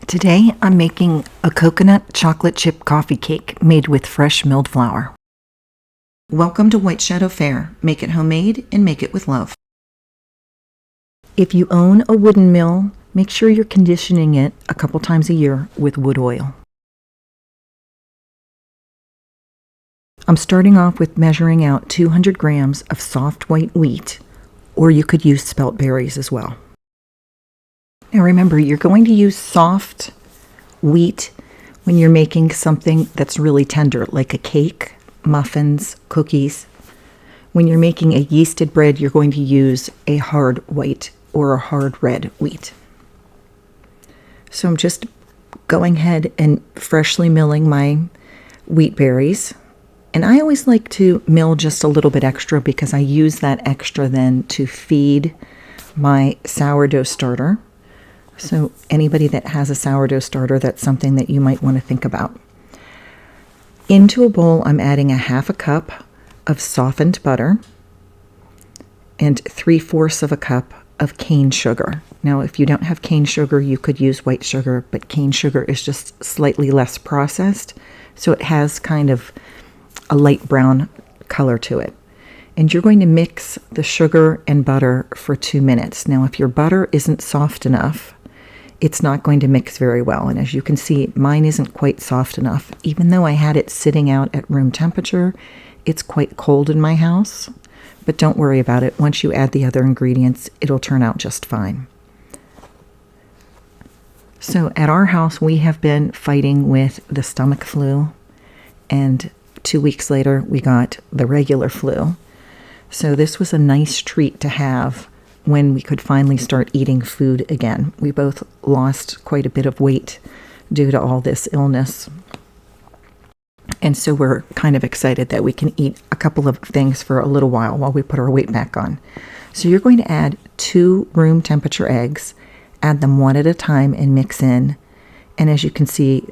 Today I'm making a coconut chocolate chip coffee cake made with fresh milled flour. Welcome to White Shadow Fare. Make it homemade and make it with love. If you own a wooden mill, make sure you're conditioning it a couple times a year with wood oil. I'm starting off with measuring out 200 grams of soft white wheat, or you could use spelt berries as well. Now remember, you're going to use soft wheat when you're making something that's really tender, like a cake, muffins, cookies. When you're making a yeasted bread, you're going to use a hard white or a hard red wheat. So I'm just going ahead and freshly milling my wheat berries. And I always like to mill just a little bit extra because I use that extra then to feed my sourdough starter. So anybody that has a sourdough starter, that's something that you might want to think about. Into a bowl, I'm adding a half a cup of softened butter and 3/4 of a cup of cane sugar. Now, if you don't have cane sugar, you could use white sugar, but cane sugar is just slightly less processed, so it has kind of a light brown color to it. And you're going to mix the sugar and butter for 2 minutes. Now, if your butter isn't soft enough, it's not going to mix very well. And as you can see, mine isn't quite soft enough. Even though I had it sitting out at room temperature, it's quite cold in my house. But don't worry about it. Once you add the other ingredients, it'll turn out just fine. So at our house, we have been fighting with the stomach flu. And 2 weeks later, we got the regular flu. So this was a nice treat to have when we could finally start eating food again. We both lost quite a bit of weight due to all this illness. And so we're kind of excited that we can eat a couple of things for a little while we put our weight back on. So you're going to add 2 room temperature eggs, add them one at a time and mix in. And as you can see,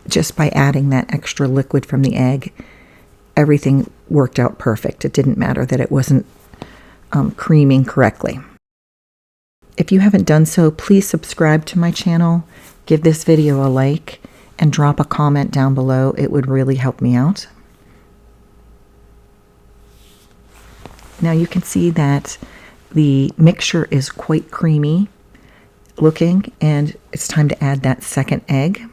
just by adding that extra liquid from the egg, everything worked out perfect. It didn't matter that it wasn't creaming correctly. If you haven't done so, please subscribe to my channel, give this video a like, and drop a comment down below. It would really help me out. Now you can see that the mixture is quite creamy looking, and it's time to add that second egg.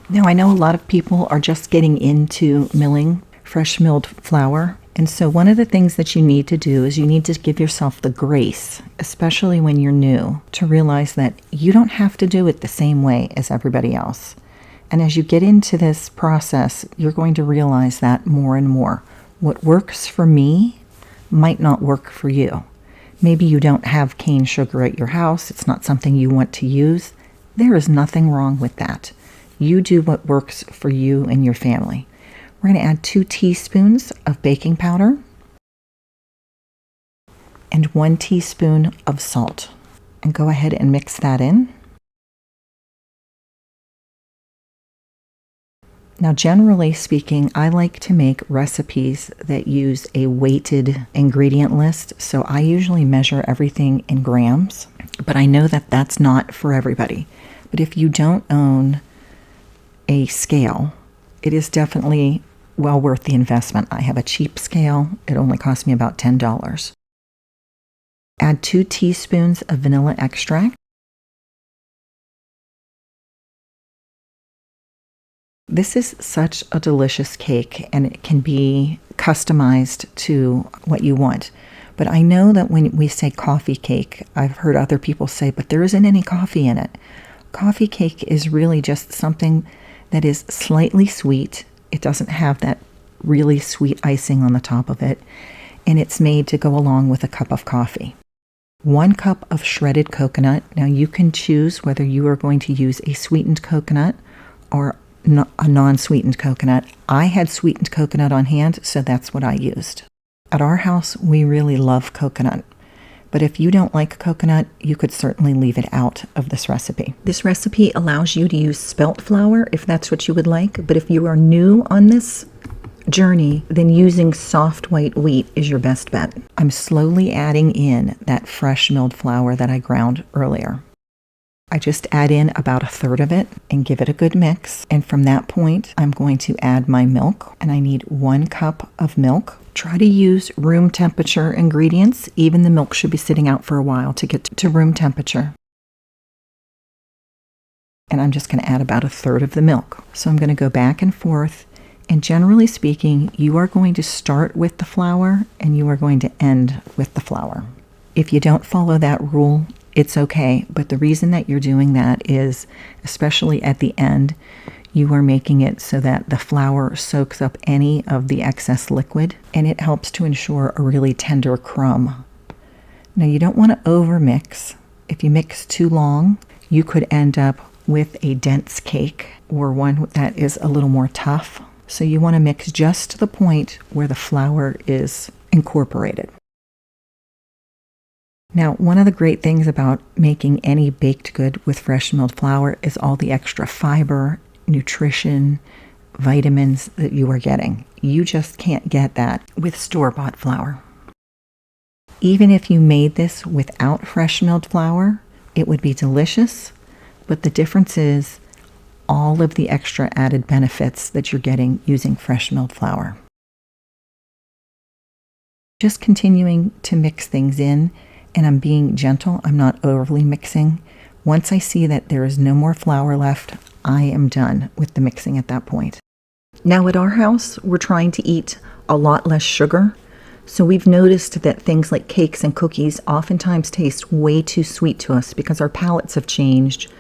Now I know a lot of people are just getting into milling fresh milled flour. And so one of the things that you need to do is you need to give yourself the grace, especially when you're new, to realize that you don't have to do it the same way as everybody else. And as you get into this process, you're going to realize that more and more. What works for me might not work for you. Maybe you don't have cane sugar at your house. It's not something you want to use. There is nothing wrong with that. You do what works for you and your family. We're going to add 2 teaspoons of baking powder and 1 teaspoon of salt. And go ahead and mix that in. Now, generally speaking, I like to make recipes that use a weighted ingredient list. So I usually measure everything in grams, but I know that that's not for everybody. But if you don't own a scale, it is definitely well worth the investment. I have a cheap scale. It only cost me about $10. Add 2 teaspoons of vanilla extract. This is such a delicious cake, and it can be customized to what you want. But I know that when we say coffee cake, I've heard other people say, but there isn't any coffee in it. Coffee cake is really just something that is slightly sweet. It doesn't have that really sweet icing on the top of it, and it's made to go along with a cup of coffee. 1 cup of shredded coconut. Now you can choose whether you are going to use a sweetened coconut or a non-sweetened coconut. I had sweetened coconut on hand, so that's what I used. At our house, we really love coconut. But if you don't like coconut, you could certainly leave it out of this recipe. This recipe allows you to use spelt flour if that's what you would like. But if you are new on this journey, then using soft white wheat is your best bet. I'm slowly adding in that fresh milled flour that I ground earlier. I just add in about 1/3 of it and give it a good mix. And from that point, I'm going to add my milk, and I need 1 cup of milk. Try to use room temperature ingredients. Even the milk should be sitting out for a while to get to room temperature. And I'm just going to add about 1/3 of the milk. So I'm going to go back and forth. And generally speaking, you are going to start with the flour and you are going to end with the flour. If you don't follow that rule, it's okay. But the reason that you're doing that is, especially at the end, you are making it so that the flour soaks up any of the excess liquid, and it helps to ensure a really tender crumb. Now, you don't want to over mix. If you mix too long, you could end up with a dense cake or one that is a little more tough. So you want to mix just to the point where the flour is incorporated. Now, one of the great things about making any baked good with fresh milled flour is all the extra fiber, nutrition, vitamins that you are getting. You just can't get that with store-bought flour. Even if you made this without fresh milled flour, it would be delicious, but the difference is all of the extra added benefits that you're getting using fresh milled flour. Just continuing to mix things in, and I'm being gentle. I'm not overly mixing. Once I see that there is no more flour left, I am done with the mixing at that point. Now at our house, we're trying to eat a lot less sugar. So we've noticed that things like cakes and cookies oftentimes taste way too sweet to us because our palates have changed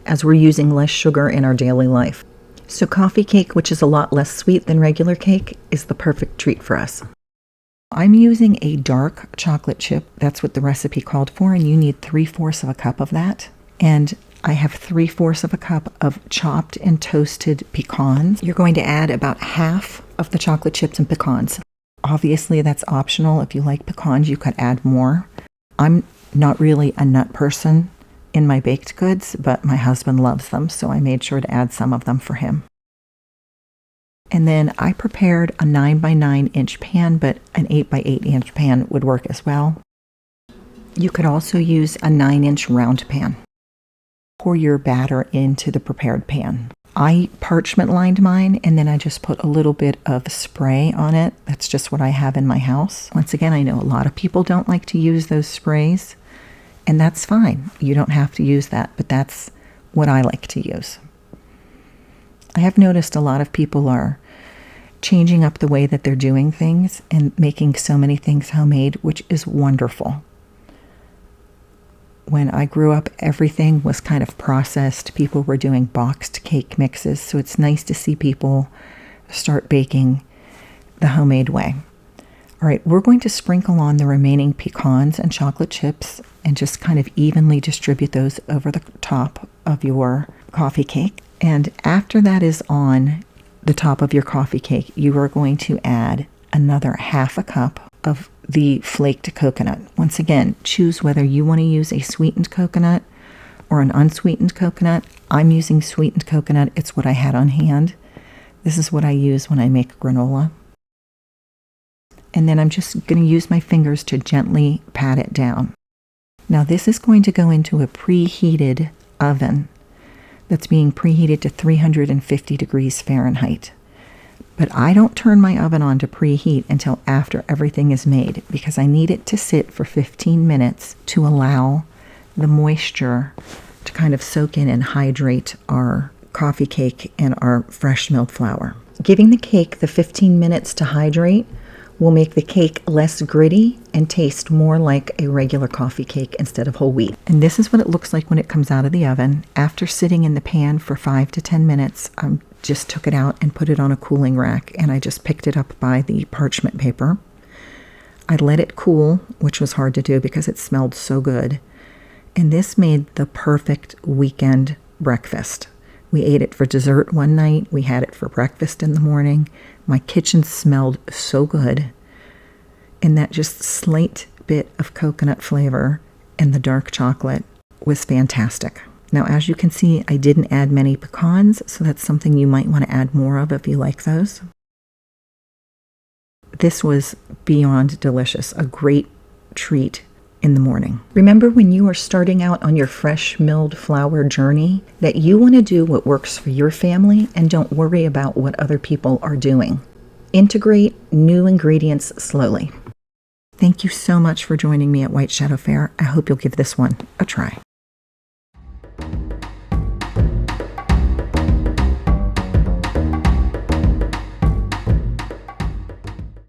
as we're using less sugar in our daily life. So coffee cake, which is a lot less sweet than regular cake, is the perfect treat for us. I'm using a dark chocolate chip. That's what the recipe called for, and you need 3/4 of a cup of that. And I have 3/4 of a cup of chopped and toasted pecans. You're going to add about half of the chocolate chips and pecans. Obviously, that's optional. If you like pecans, you could add more. I'm not really a nut person in my baked goods, but my husband loves them, so I made sure to add some of them for him. And then I prepared a 9x9-inch pan, but an 8x8-inch pan would work as well. You could also use a 9-inch round pan. Pour your batter into the prepared pan. I parchment lined mine, and then I just put a little bit of spray on it. That's just what I have in my house. Once again, I know a lot of people don't like to use those sprays, and that's fine. You don't have to use that, but that's what I like to use. I have noticed a lot of people are changing up the way that they're doing things and making so many things homemade, which is wonderful. When I grew up, everything was kind of processed. People were doing boxed cake mixes, so it's nice to see people start baking the homemade way. All right, we're going to sprinkle on the remaining pecans and chocolate chips and just kind of evenly distribute those over the top of your coffee cake. And after that is on the top of your coffee cake, you are going to add another 1/2 cup of the flaked coconut. Once again, choose whether you want to use a sweetened coconut or an unsweetened coconut. I'm using sweetened coconut. It's what I had on hand. This is what I use when I make granola. And then I'm just going to use my fingers to gently pat it down. Now this is going to go into a preheated oven that's being preheated to 350 degrees Fahrenheit. But I don't turn my oven on to preheat until after everything is made because I need it to sit for 15 minutes to allow the moisture to kind of soak in and hydrate our coffee cake and our fresh milled flour. Giving the cake the 15 minutes to hydrate will make the cake less gritty and taste more like a regular coffee cake instead of whole wheat. And this is what it looks like when it comes out of the oven. After sitting in the pan for 5 to 10 minutes, I just took it out and put it on a cooling rack, and I just picked it up by the parchment paper. I let it cool, which was hard to do because it smelled so good. And this made the perfect weekend breakfast. We ate it for dessert one night. We had it for breakfast in the morning. My kitchen smelled so good. And that just slight bit of coconut flavor and the dark chocolate was fantastic. Now, as you can see, I didn't add many pecans, so that's something you might want to add more of if you like those. This was beyond delicious, a great treat in the morning. Remember, when you are starting out on your fresh milled flour journey, that you want to do what works for your family and don't worry about what other people are doing. Integrate new ingredients slowly. Thank you so much for joining me at White Shadow Fair. I hope you'll give this one a try.